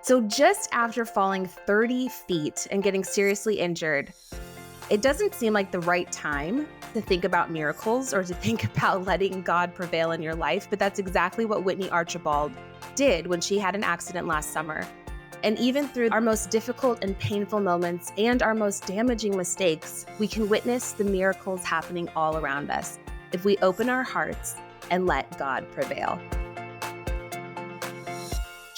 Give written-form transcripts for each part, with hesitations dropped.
So just after falling 30 feet and getting seriously injured, it doesn't seem like the right time to think about miracles or to think about letting God prevail in your life, but that's exactly what Whitney Archibald did when she had an accident last summer. And even through our most difficult and painful moments and our most damaging mistakes, we can witness the miracles happening all around us if we open our hearts and let God prevail.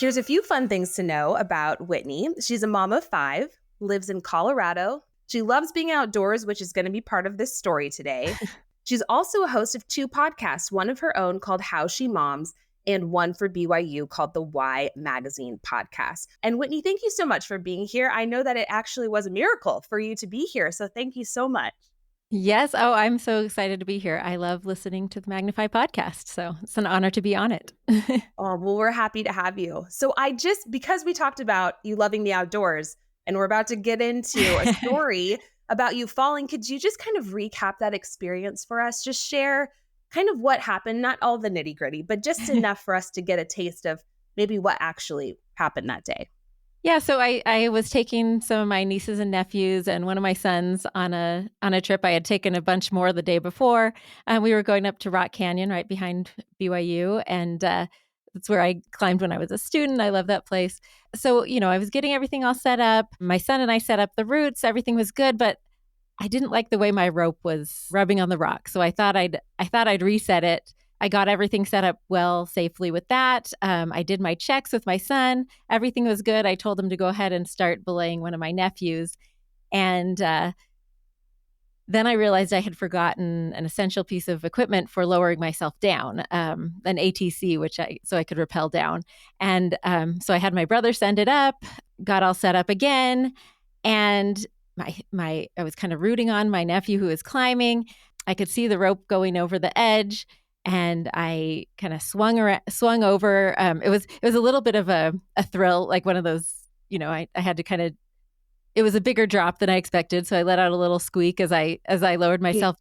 Here's a few fun things to know about Whitney. She's a mom of 5, lives in Colorado. She loves being outdoors, which is going to be part of this story today. She's also a host of 2 podcasts, one of her own called How She Moms, and one for BYU called the Why Magazine podcast. And Whitney, thank you so much for being here. I know that it actually was a miracle for you to be here, so thank you so much. Yes. Oh, I'm so excited to be here. I love listening to the Magnify podcast, so it's an honor to be on it. Oh, well, we're happy to have you. So because we talked about you loving the outdoors and we're about to get into a story about you falling, could you just kind of recap that experience for us? Just share kind of what happened, not all the nitty gritty, but just enough for us to get a taste of maybe what actually happened that day. Yeah, so I was taking some of my nieces and nephews and one of my sons on a trip. I had taken a bunch more the day before, and we were going up to Rock Canyon right behind BYU, and that's where I climbed when I was a student. I love that place. So, I was getting everything all set up. My son and I set up the routes. Everything was good, but I didn't like the way my rope was rubbing on the rock. So I thought I'd reset it. I got everything set up well, safely with that. I did my checks with my son. Everything was good. I told him to go ahead and start belaying one of my nephews. And then I realized I had forgotten an essential piece of equipment for lowering myself down, an ATC, so I could rappel down. And so I had my brother send it up, got all set up again. And I was kind of rooting on my nephew who was climbing. I could see the rope going over the edge. And I kind of swung over. It was a little bit of a thrill, like one of those, I had to kind of, it was a bigger drop than I expected. So I let out a little squeak as I lowered myself,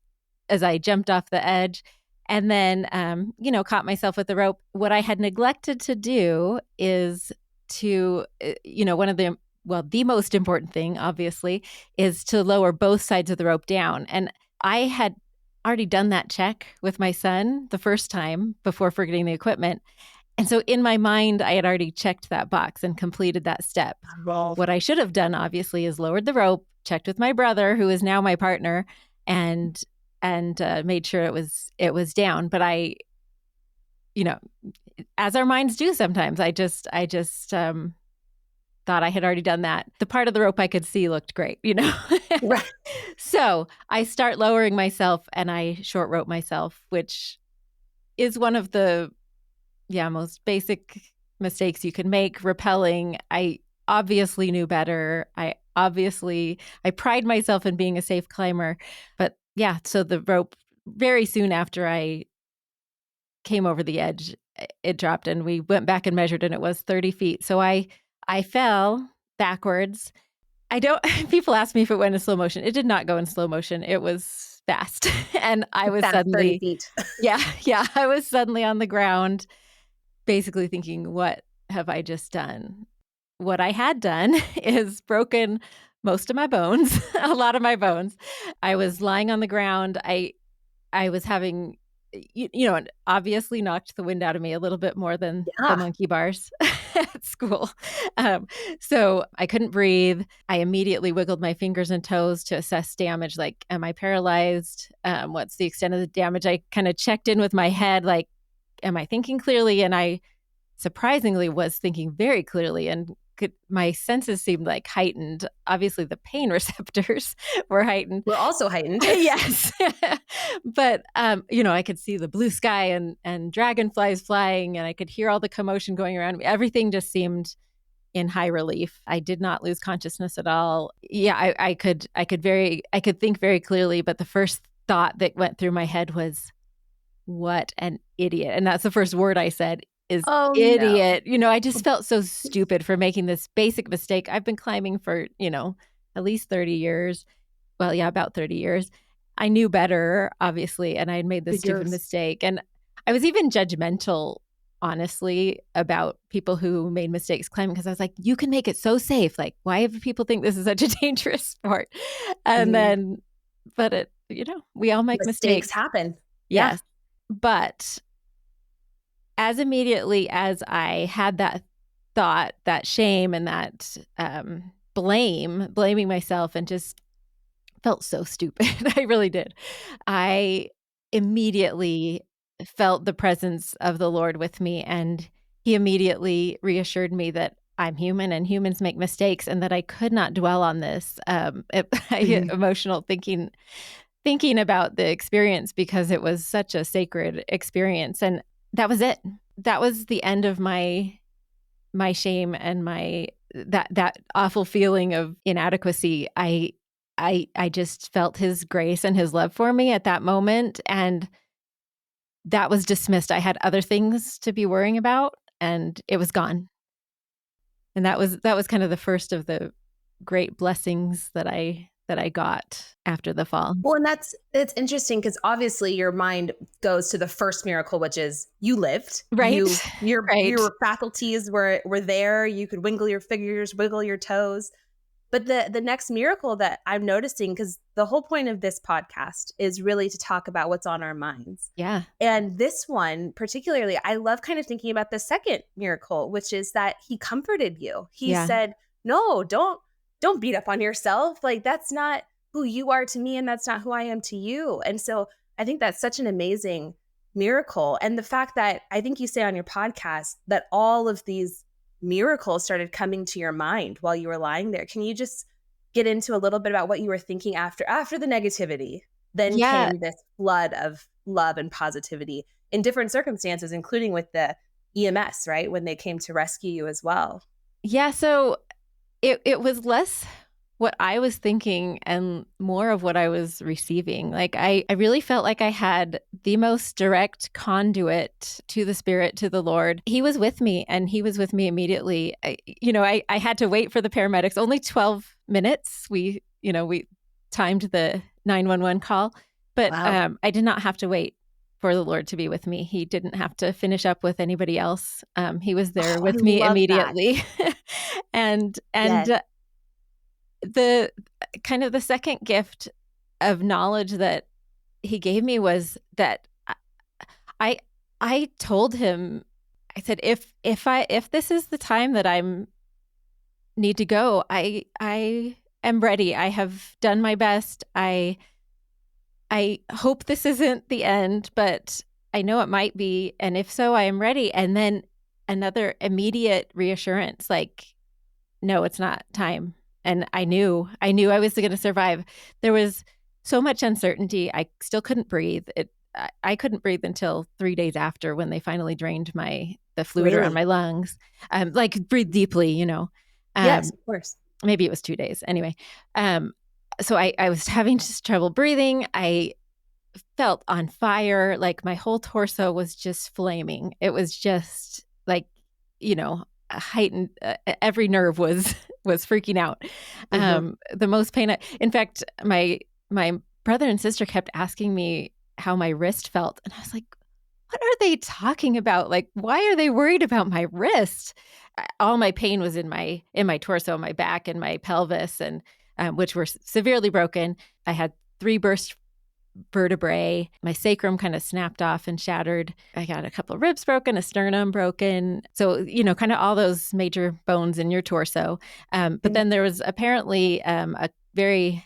as I jumped off the edge, and then, caught myself with the rope. What I had neglected to do is to, the most important thing, obviously, is to lower both sides of the rope down. And I had already done that check with my son the first time before forgetting the equipment. And so in my mind, I had already checked that box and completed that step. Wow. What I should have done, obviously, is lowered the rope, checked with my brother, who is now my partner, and made sure it was down. But I, as our minds do sometimes, I just thought I had already done that. The part of the rope I could see looked great, Right. So I start lowering myself and I short rope myself, which is one of the most basic mistakes you can make. Rappelling, I obviously knew better. I pride myself in being a safe climber. But so the rope, very soon after I came over the edge, it dropped, and we went back and measured, and it was 30 feet. So I fell backwards. People ask me if it went in slow motion. It did not go in slow motion. It was fast. And I was Fast, suddenly, 30 feet. I was suddenly on the ground, basically thinking, what have I just done? What I had done is broken most of my bones, a lot of my bones. I was lying on the ground. I was having, it obviously knocked the wind out of me a little bit more than the monkey bars at school. So I couldn't breathe. I immediately wiggled my fingers and toes to assess damage. Like, am I paralyzed? What's the extent of the damage? I kind of checked in with my head, like, am I thinking clearly? And I surprisingly was thinking very clearly, and my senses seemed like heightened. Obviously, the pain receptors were heightened. We're also heightened. Yes. But, I could see the blue sky and dragonflies flying, and I could hear all the commotion going around me. Everything just seemed in high relief. I did not lose consciousness at all. Yeah, I could think very clearly, but the first thought that went through my head was, what an idiot. And that's the first word I said, is idiot. No. I just felt so stupid for making this basic mistake. I've been climbing for, at least 30 years. Well, yeah, about 30 years. I knew better, obviously, and I had made this stupid mistake. And I was even judgmental honestly about people who made mistakes climbing because I was like, you can make it so safe. Like, why do people think this is such a dangerous sport? And Mhm. then, but we all make Mistakes mistakes. happen. Yeah. Yes. But as immediately as I had that thought, that shame and that blaming myself and just felt so stupid. I really did. I immediately felt the presence of the Lord with me, and he immediately reassured me that I'm human and humans make mistakes and that I could not dwell on this I get Mhm. emotional thinking about the experience because it was such a sacred experience, and that was it. That was the end of my shame and my that awful feeling of inadequacy. I just felt his grace and his love for me at that moment, and that was dismissed. I had other things to be worrying about, and it was gone. And that was kind of the first of the great blessings that I got after the fall. Well, and it's interesting because obviously your mind goes to the first miracle, which is you lived. Right? You Right. your faculties were there. You could wiggle your fingers, wiggle your toes. But the next miracle that I'm noticing, because the whole point of this podcast is really to talk about what's on our minds. Yeah. And this one particularly, I love kind of thinking about the second miracle, which is that he comforted you. He Yeah. said, "No, don't beat up on yourself. Like that's not who you are to me and that's not who I am to you." And so I think that's such an amazing miracle. And the fact that I think you say on your podcast that all of these miracles started coming to your mind while you were lying there. Can you just get into a little bit about what you were thinking after the negativity? Then Yeah. came this flood of love and positivity in different circumstances, including with the EMS, right? When they came to rescue you as well. Yeah, so it was less what I was thinking and more of what I was receiving. Like I really felt like I had the most direct conduit to the Spirit, to the Lord. He was with me and he was with me immediately. I had to wait for the paramedics, only 12 minutes. We timed the 911 call, but Wow. I did not have to wait for the Lord to be with me. He didn't have to finish up with anybody else. He was there Oh, I with me love that. immediately. and Yes. and the kind of the second gift of knowledge that he gave me was that I I told him, I said, if this is the time that I'm need to go, I am ready. I have done my best. I hope this isn't the end, but I know it might be, and if so, I am ready. And then another immediate reassurance, like, no, it's not time. And I knew I was going to survive. There was so much uncertainty. I still couldn't breathe. I couldn't breathe until 3 days after when they finally drained the fluid around Really? my lungs. Like breathe deeply. Yes, Um, of course. maybe it was 2 days. Anyway, so I was having just trouble breathing. I felt on fire. Like my whole torso was just flaming. It was just like, heightened. Every nerve was was freaking out. Mhm. The most pain. In fact, my brother and sister kept asking me how my wrist felt, and I was like, "What are they talking about? Like, why are they worried about my wrist?" All my pain was in my torso, my back, and my pelvis, and which were severely broken. I had 3 burst vertebrae. My sacrum kind of snapped off and shattered. I got a couple of ribs broken, a sternum broken. So, kind of all those major bones in your torso. But Mhm. then there was apparently a very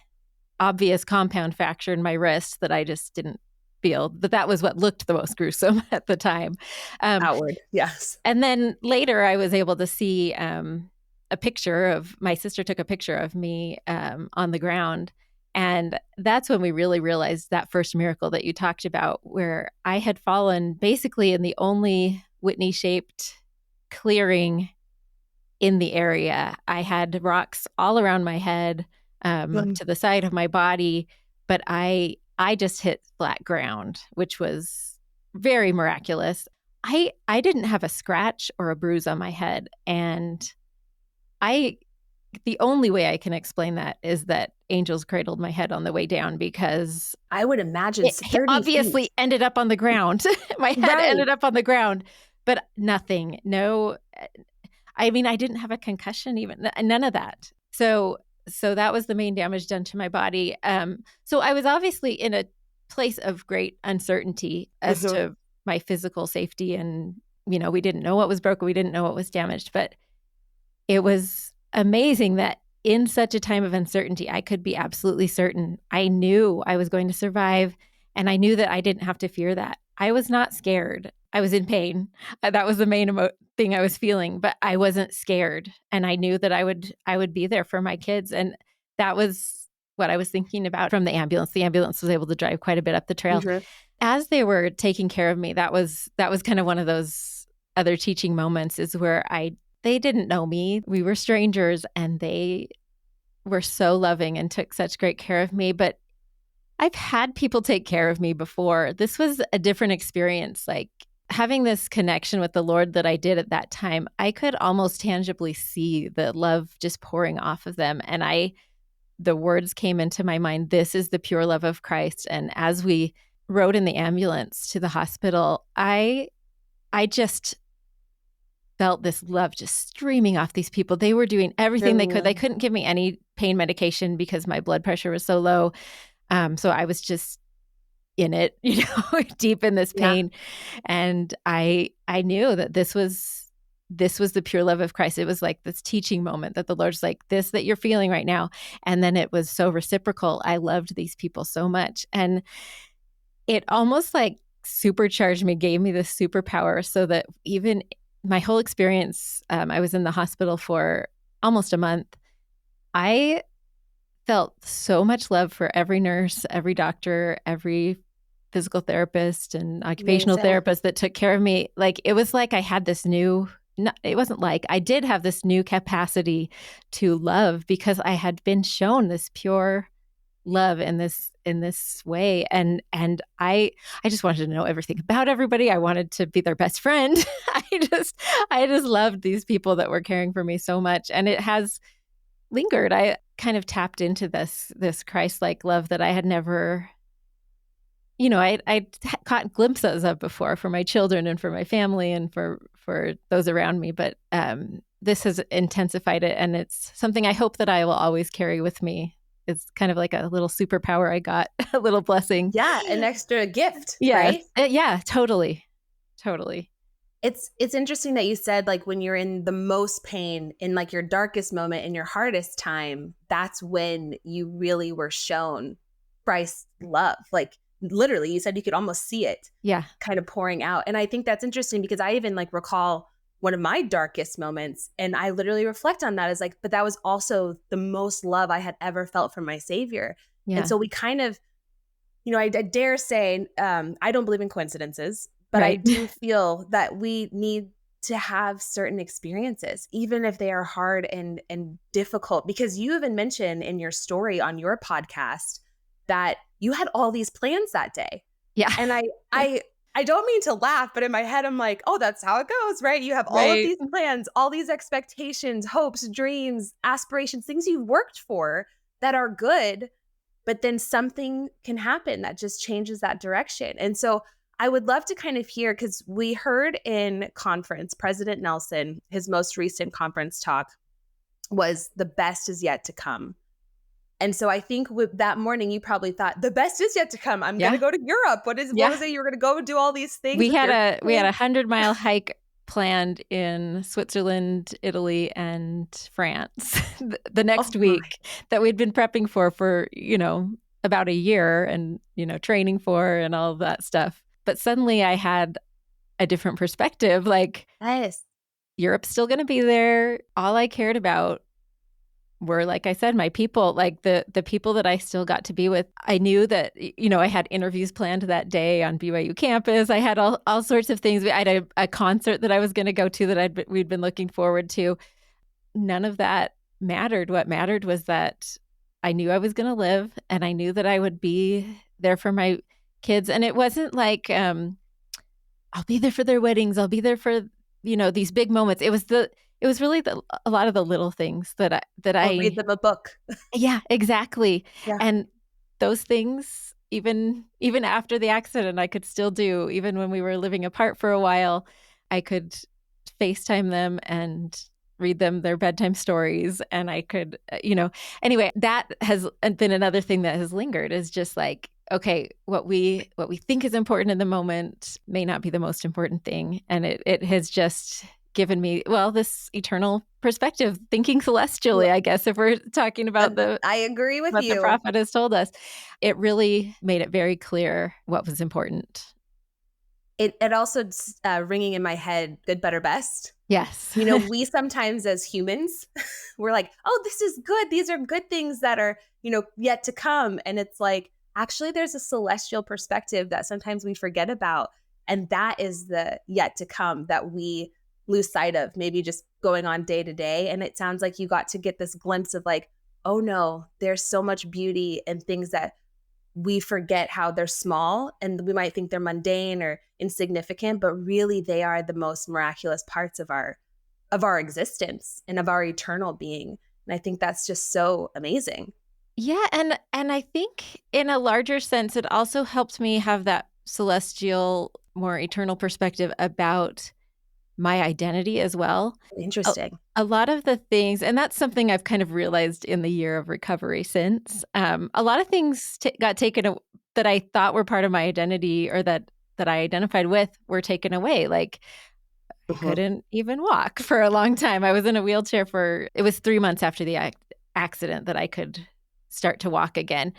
obvious compound fracture in my wrist that I just didn't feel. But that was what looked the most gruesome at the time. Um, Outward. Yes. and then later I was able to see a picture of my sister took a picture of me on the ground. And that's when we really realized that first miracle that you talked about, where I had fallen basically in the only Whitney shaped clearing in the area. I had rocks all around my head, Mm. to the side of my body, but I just hit flat ground, which was very miraculous. I didn't have a scratch or a bruise on my head, and I the only way I can explain that is that angels cradled my head on the way down because I would imagine it 30 feet. obviously ended up on the ground. My head Right. ended up on the ground, but nothing. No, I mean, I didn't have a concussion even, none of that. So that was the main damage done to my body. So I was obviously in a place of great uncertainty as Mhm. to my physical safety. And, we didn't know what was broken. We didn't know what was damaged. But it was amazing that in such a time of uncertainty, I could be absolutely certain. I knew I was going to survive, and I knew that I didn't have to fear that. I was not scared. I was in pain. That was the main thing I was feeling, but I wasn't scared, and I knew that I would be there for my kids, and that was what I was thinking about from the ambulance. The ambulance was able to drive quite a bit up the trail. Mhm. As they were taking care of me, that was kind of one of those other teaching moments, is where they didn't know me. We were strangers, and they were so loving and took such great care of me. But I've had people take care of me before. This was a different experience. Like, having this connection with the Lord that I did at that time, I could almost tangibly see the love just pouring off of them. And the words came into my mind, this is the pure love of Christ. And as we rode in the ambulance to the hospital, I just felt this love just streaming off these people. They were doing everything they could. They couldn't give me any pain medication because my blood pressure was so low. So I was just in it, deep in this Yeah. pain. And I knew that this was the pure love of Christ. It was like this teaching moment that the Lord's like, this that you're feeling right now. And then it was so reciprocal. I loved these people so much. And it almost like supercharged me, gave me this superpower, so that even my whole experience, I was in the hospital for almost a month. I felt so much love for every nurse, every doctor, every physical therapist and occupational Amazing. therapist that took care of me. Like, it was like I had this new, no, it wasn't like, I did have this new capacity to love, because I had been shown this pure love in this way. And I just wanted to know everything about everybody. I wanted to be their best friend. I just loved these people that were caring for me so much, and it has lingered. I kind of tapped into this Christ-like love that I had never, I caught glimpses of before, for my children and for my family and for those around me. But this has intensified it, and it's something I hope that I will always carry with me. It's kind of like a little superpower I got, a little blessing. Yeah, an extra gift, Yes. right? Yeah, totally. Totally. It's interesting that you said, like, when you're in the most pain, in like your darkest moment, in your hardest time, that's when you really were shown Christ's love. Like, literally, you said you could almost see it Yeah. kind of pouring out. And I think that's interesting, because I even like recall one of my darkest moments, and I literally reflect on that as like, but that was also the most love I had ever felt from my Savior. And Yeah. so we kind of, I dare say, I don't believe in coincidences, but I Right. do feel that we need to have certain experiences, even if they are hard and difficult. Because you even mentioned in your story on your podcast that you had all these plans that day, Yeah. and I don't mean to laugh, but in my head I'm like, oh, that's how it goes, right? You have all of Right. these plans, all these expectations, hopes, dreams, aspirations, things you've worked for that are good, but then something can happen that just changes that direction. And so I would love to kind of hear, because we heard in conference, President Nelson, his most recent conference talk was the best is yet to come. And so I think with that morning, you probably thought, the best is yet to come. I'm going to Yeah. go to Europe. What Yeah. was it? You were going to go and do all these things We with had your a kids. 100-mile hike planned in Switzerland, Italy, and France the Oh next my. week, that we'd been prepping for, about a year, and, training for, and all of that stuff. But suddenly I had a different perspective. Like, Yes. Europe's still going to be there. All I cared about were, like I said, my people, like the people that I still got to be with. I knew that, I had interviews planned that day on BYU campus. I had all sorts of things. I had a concert that I was going to go to that we'd been looking forward to. None of that mattered. What mattered was that I knew I was going to live, and I knew that I would be there for my kids. And it wasn't like, I'll be there for their weddings. I'll be there for, these big moments. It was really a lot of the little things that I'll read I, them a book. yeah, exactly. Yeah. And those things, even after the accident, I could still do, even when we were living apart for a while. I could FaceTime them and read them their bedtime stories, and I could, anyway, that has been another thing that has lingered, is just like, okay, what we think is important in the moment may not be the most important thing. And it has just given me, well, this eternal perspective, thinking celestially, Well, I guess, if we're talking about I agree with what the you. prophet has told us. It really made it very clear what was important. It also ringing in my head, good, better, best. Yes. We sometimes as humans, we're like, oh, this is good. These are good things that are, yet to come. And it's like, actually, there's a celestial perspective that sometimes we forget about. And that is the yet to come that we lose sight of, maybe just going on day to day. And it sounds like you got to get this glimpse of like, oh no, there's so much beauty and things that we forget how they're small and we might think they're mundane or insignificant, but really they are the most miraculous parts of our existence and of our eternal being. And I think that's just so amazing. Yeah, and I think in a larger sense, it also helped me have that celestial, more eternal perspective about my identity as well. A, Interesting. a lot of the things, and that's something I've kind of realized in the year of recovery since. A lot of things got taken that I thought were part of my identity, or that I identified with, were taken away. Like, I Mhm. couldn't even walk for a long time. I was in a wheelchair it was 3 months after the accident that I could start to walk again.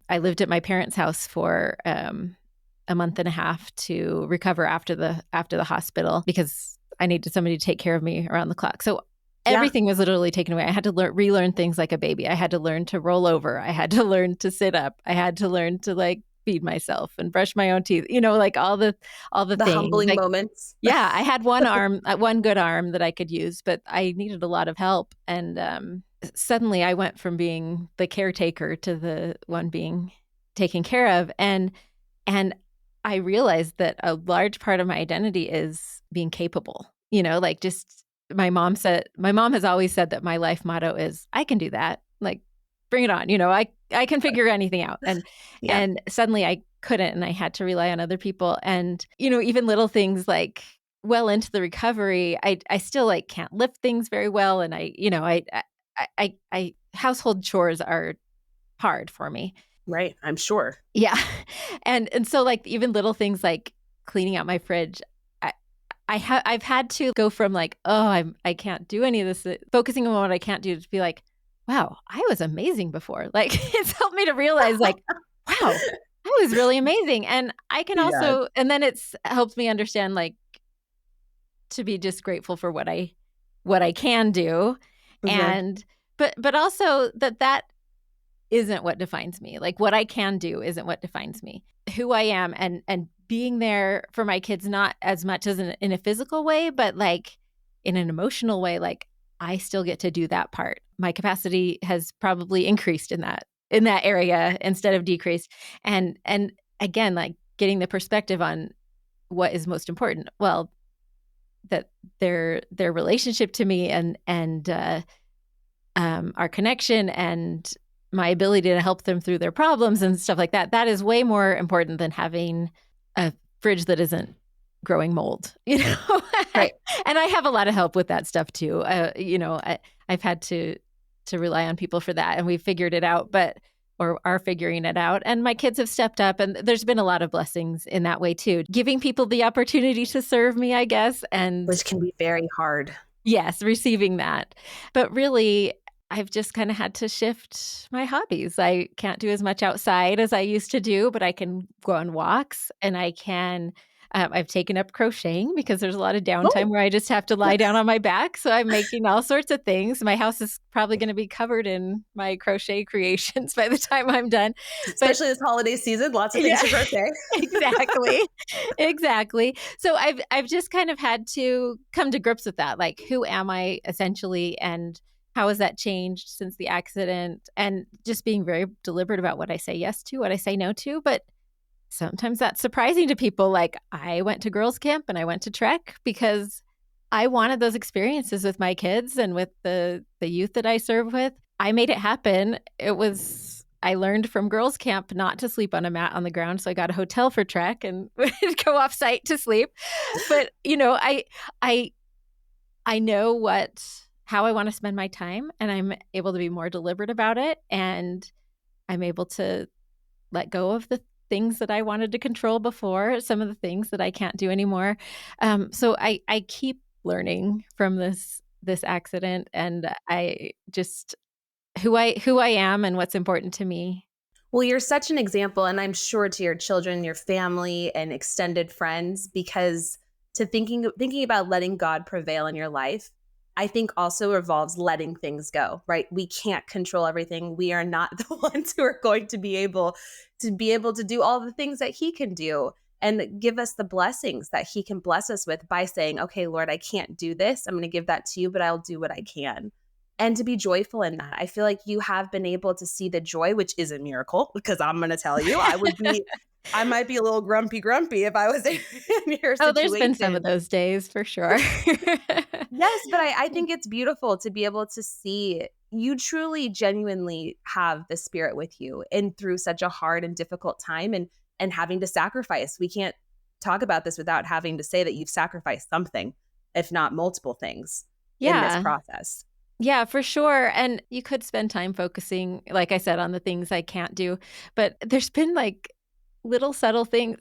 I lived at my parents' house for a month and a half to recover after the hospital, because I needed somebody to take care of me around the clock. So Yeah. everything was literally taken away. I had to relearn things like a baby. I had to learn to roll over. I had to learn to sit up. I had to learn to like feed myself and brush my own teeth. Like all the The things. humbling Like, moments. yeah, I had one good arm that I could use, but I needed a lot of help. And suddenly I went from being the caretaker to the one being taken care of. And I realized that a large part of my identity is being capable. Like, just my mom has always said that my life motto is, I can do that. Like, bring it on. I can figure anything out. And Yeah. and suddenly I couldn't, and I had to rely on other people. And even little things like, well into the recovery, I still like can't lift things very well, and I household chores are hard for me. Right. I'm sure. Yeah. And so, like, even little things like cleaning out my fridge, I I've had to go from like, "Oh, I can't do any of this," focusing on what I can't do, to be like, "Wow, I was amazing before." Like, it's helped me to realize, like, "Wow, I was really amazing." And I can Yes. also, and then it's helped me understand, like, to be just grateful for what I can do. Mhm. And but also that isn't what defines me. Like, what I can do isn't what defines me. Who I am, and being there for my kids, not as much as in a physical way, but like in an emotional way. Like, I still get to do that part. My capacity has probably increased in that area instead of decreased. And again, like, getting the perspective on what is most important. Well, that their relationship to me, and our connection, and my ability to help them through their problems and stuff like that. That is way more important than having a fridge that isn't growing mold, Right. And I have a lot of help with that stuff too. I've had to rely on people for that, and we've figured it out, or are figuring it out. And my kids have stepped up, and there's been a lot of blessings in that way too. Giving people the opportunity to serve me, I guess, and Which can be very hard. yes, receiving that. But really, I've just kinda had to shift my hobbies. I can't do as much outside as I used to do, but I can go on walks, and I can I've taken up crocheting, because there's a lot of downtime Oh, where I just have to lie down on my back, so I'm making all sorts of things. My house is probably gonna be covered in my crochet creations by the time I'm done. But especially this holiday season, lots of things yeah. to crochet. Exactly. Exactly. So I've just kind of had to come to grips with that. Like, who am I essentially, and how has that changed since the accident? And just being very deliberate about what I say yes to, what I say no to. But sometimes that's surprising to people. Like, I went to girls camp and I went to Trek because I wanted those experiences with my kids and with the youth that I serve with. I made it happen. It was I learned from girls' camp not to sleep on a mat on the ground, so I got a hotel for Trek and would go off site to sleep. But I I know how I want to spend my time, and I'm able to be more deliberate about it, and I'm able to let go of the things that I wanted to control before, some of the things that I can't do anymore. So I keep learning from this accident, and I just who I am and what's important to me. Well, you're such an example, and I'm sure to your children, your family, and extended friends, because to thinking about letting God prevail in your life, I think also involves letting things go, right? We can't control everything. We are not the ones who are going to be able to do all the things that He can do and give us the blessings that He can bless us with by saying, "Okay, Lord, I can't do this. I'm going to give that to you, but I'll do what I can." And to be joyful in that. I feel like you have been able to see the joy, which is a miracle, because I'm gonna tell you, I might be a little grumpy if I was in your Oh, there's been some of situation. those days for sure. Yes, but I think it's beautiful to be able to see you truly genuinely have the Spirit with you and through such a hard and difficult time, and having to sacrifice. We can't talk about this without having to say that you've sacrificed something, if not multiple things, in this Yeah. process. Yeah, for sure. And you could spend time focusing, like I said, on the things I can't do. But there's been like little subtle things,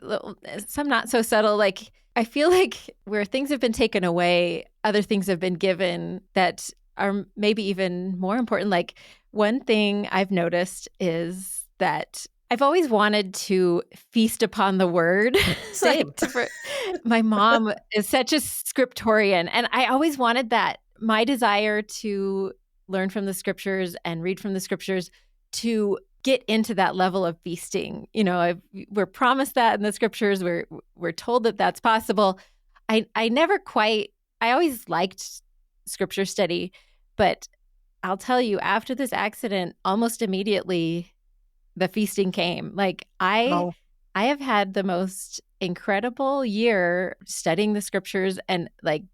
some not so subtle. Like I feel like where things have been taken away, other things have been given that are maybe even more important. Like one thing I've noticed is that I've always wanted to feast upon the word. Same. My mom is such a scriptorian, and I always wanted that. My desire to learn from the scriptures and read from the scriptures to get into that level of feasting. We're promised that in the scriptures. We're told that that's possible. I never quite. I always liked scripture study, but I'll tell you, after this accident, almost immediately the feasting came. Like Oh, I have had the most incredible year studying the scriptures and like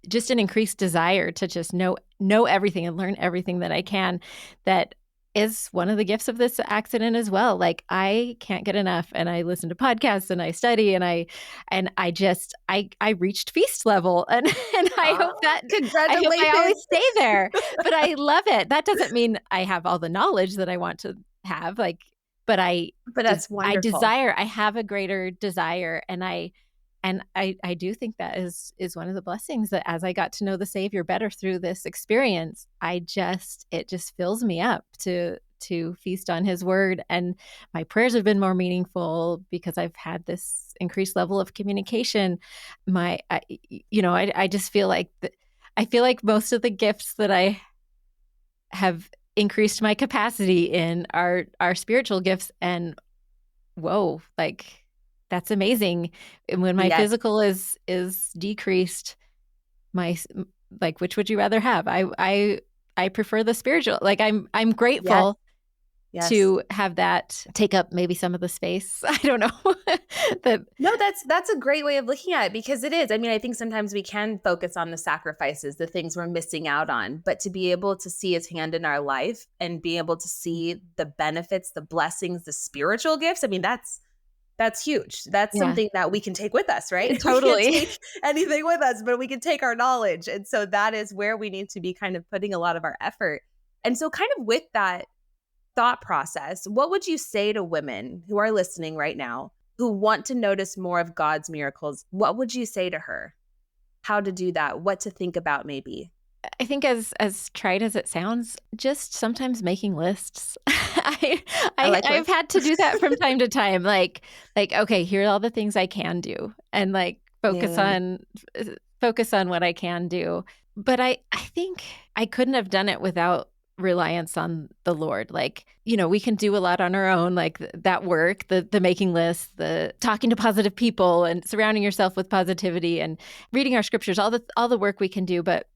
just an increased desire to just know everything and learn everything that I can. That is one of the gifts of this accident as well. Like I can't get enough, and I listen to podcasts and I study, and I just I reached feast level, and and I hope I always congratulations. stay there. But I love it. That doesn't mean I have all the knowledge that I want to have, like, but But that's wonderful. I have a greater desire, and I do think that is one of the blessings, that as I got to know the Savior better through this experience, it just fills me up to feast on His word, and my prayers have been more meaningful because I've had this increased level of communication. I just feel like I feel like most of the gifts that I have increased my capacity in are spiritual gifts, and whoa, like that's amazing. And when my Yes, physical is decreased, like which would you rather have? I prefer the spiritual. Like I'm yes, grateful yes. to have that take up maybe some of the space. I don't know. that No, that's a great way of looking at it, because it is. I mean, I think sometimes we can focus on the sacrifices, the things we're missing out on, but to be able to see His hand in our life and be able to see the benefits, the blessings, the spiritual gifts, I mean, that's huge. That's yeah, something that we can take with us, right? We can't totally. take anything with us, but we can take our knowledge. And so that is where we need to be kind of putting a lot of our effort. And so kind of with that thought process, what would you say to women who are listening right now who want to notice more of God's miracles? What would you say to her? How to do that? What to think about maybe? I think as trite as it sounds, just sometimes making lists. I like I've lists. had to do that from time to time. Like okay, here are all the things I can do, and like Mm, focus on what I can do. But I think I couldn't have done it without reliance on the Lord. Like, we can do a lot on our own, like that work, the making lists, the talking to positive people and surrounding yourself with positivity and reading our scriptures, all the work we can do. But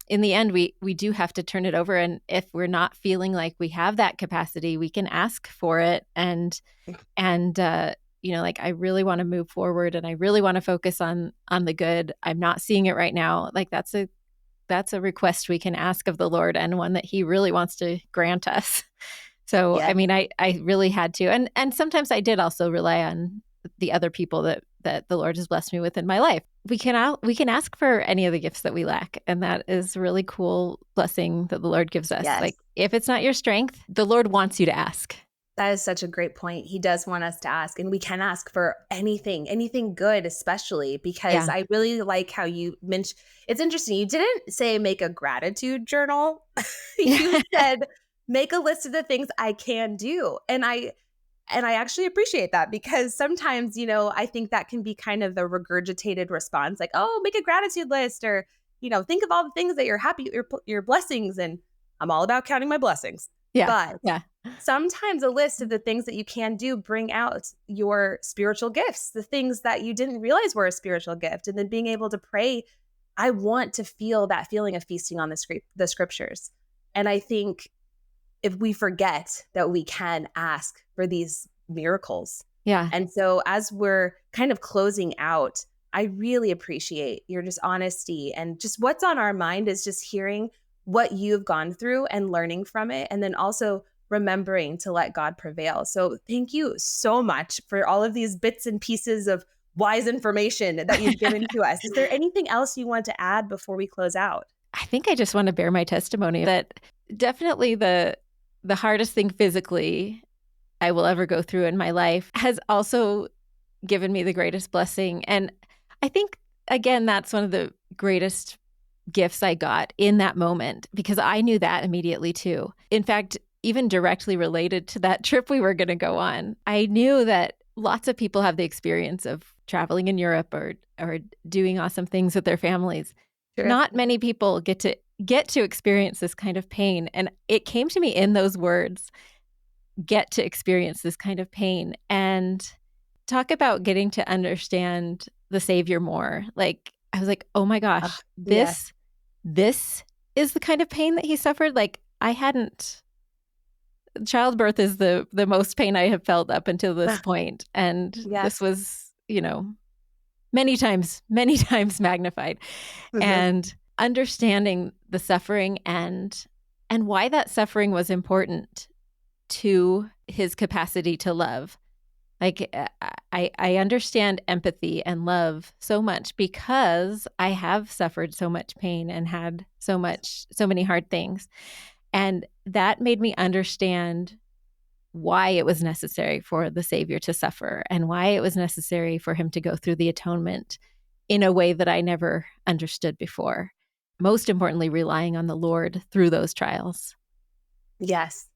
in the end, we do have to turn it over, and if we're not feeling like we have that capacity, we can ask for it. And like, I really want to move forward, and I really want to focus on the good. I'm not seeing it right now. Like that's a request we can ask of the Lord, and one that He really wants to grant us. So, Yeah. I mean, I really had to. And sometimes I did also rely on the other people that the Lord has blessed me with in my life. We can ask for any of the gifts that we lack. And that is a really cool blessing that the Lord gives us. Yes. Like, if it's not your strength, the Lord wants you to ask. That is such a great point. He does want us to ask, and we can ask for anything good, especially because Yeah. I really like how you mentioned. It's interesting. You didn't say make a gratitude journal. You said make a list of the things I can do. And I actually appreciate that because sometimes, I think that can be kind of the regurgitated response, like, oh, make a gratitude list or, think of all the things that you're happy, your blessings. And I'm all about counting my blessings. Yeah. But Yeah. sometimes a list of the things that you can do bring out your spiritual gifts, the things that you didn't realize were a spiritual gift. And then being able to pray, I want to feel that feeling of feasting on the scriptures. And I think if we forget that we can ask for these miracles. Yeah. And so as we're kind of closing out, I really appreciate your just honesty and just what's on our mind is just hearing what you've gone through and learning from it. And then also remembering to let God prevail. So thank you so much for all of these bits and pieces of wise information that you've given to us. Is there anything else you want to add before we close out? I think I just want to bear my testimony that definitely the hardest thing physically I will ever go through in my life has also given me the greatest blessing. And I think, again, that's one of the greatest gifts I got in that moment because I knew that immediately too. In fact, even directly related to that trip we were going to go on, I knew that lots of people have the experience of traveling in Europe or doing awesome things with their families. Sure. Not many people get to experience this kind of pain. And it came to me in those words, get to experience this kind of pain. And talk about getting to understand the Savior more. Like, I was like, oh my gosh, this is the kind of pain that he suffered. Like, childbirth is the most pain I have felt up until this point. And this was, many times magnified. And understanding the suffering and why that suffering was important to his capacity to love. Like, I understand empathy and love so much because I have suffered so much pain and had so many hard things. And that made me understand why it was necessary for the Savior to suffer and why it was necessary for him to go through the atonement in a way that I never understood before. Most importantly, relying on the Lord through those trials. Yes.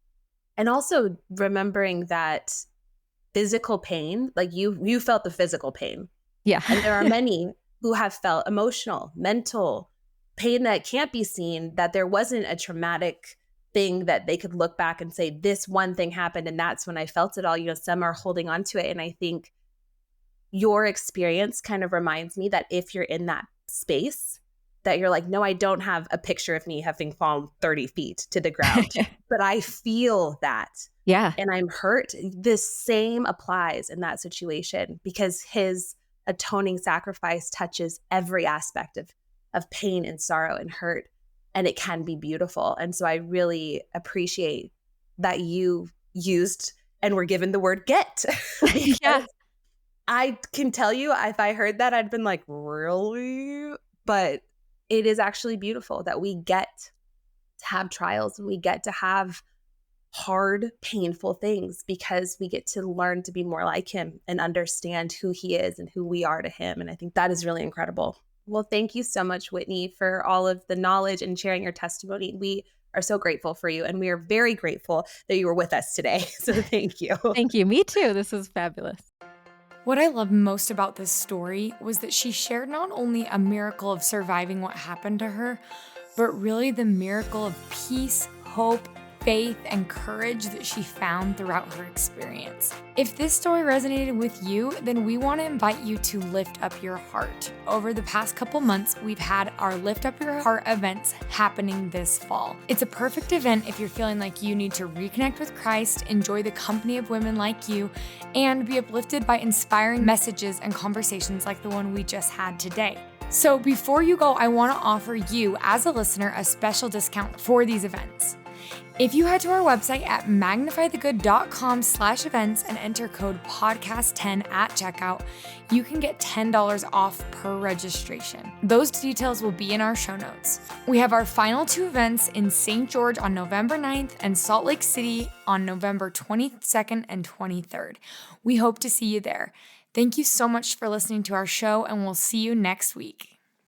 And also remembering that physical pain, like you felt the physical pain. Yeah. And there are many who have felt emotional, mental pain that can't be seen, that there wasn't a traumatic thing that they could look back and say, this one thing happened and that's when I felt it all. Some are holding on to it. And I think your experience kind of reminds me that if you're in that space, that you're like, no, I don't have a picture of me having fallen 30 feet to the ground, but I feel that. Yeah. And I'm hurt. The same applies in that situation because his atoning sacrifice touches every aspect of pain and sorrow and hurt. And it can be beautiful. And so I really appreciate that you used and were given the word get. Yeah. I can tell you, if I heard that, I'd been like, really? But it is actually beautiful that we get to have trials and we get to have hard, painful things because we get to learn to be more like him and understand who he is and who we are to him. And I think that is really incredible. Well, thank you so much, Whitney, for all of the knowledge and sharing your testimony. We are so grateful for you. And we are very grateful that you were with us today. So thank you. Thank you. Me too. This was fabulous. What I loved most about this story was that she shared not only a miracle of surviving what happened to her, but really the miracle of peace, hope, faith, and courage that she found throughout her experience. If this story resonated with you, then we want to invite you to lift up your heart. Over the past couple months, we've had our Lift Up Your Heart events happening this fall. It's a perfect event if you're feeling like you need to reconnect with Christ, enjoy the company of women like you, and be uplifted by inspiring messages and conversations like the one we just had today. So before you go, I want to offer you, as a listener, a special discount for these events. If you head to our website at magnifythegood.com/events and enter code podcast10 at checkout, you can get $10 off per registration. Those details will be in our show notes. We have our final 2 events in St. George on November 9th and Salt Lake City on November 22nd and 23rd. We hope to see you there. Thank you so much for listening to our show, and we'll see you next week.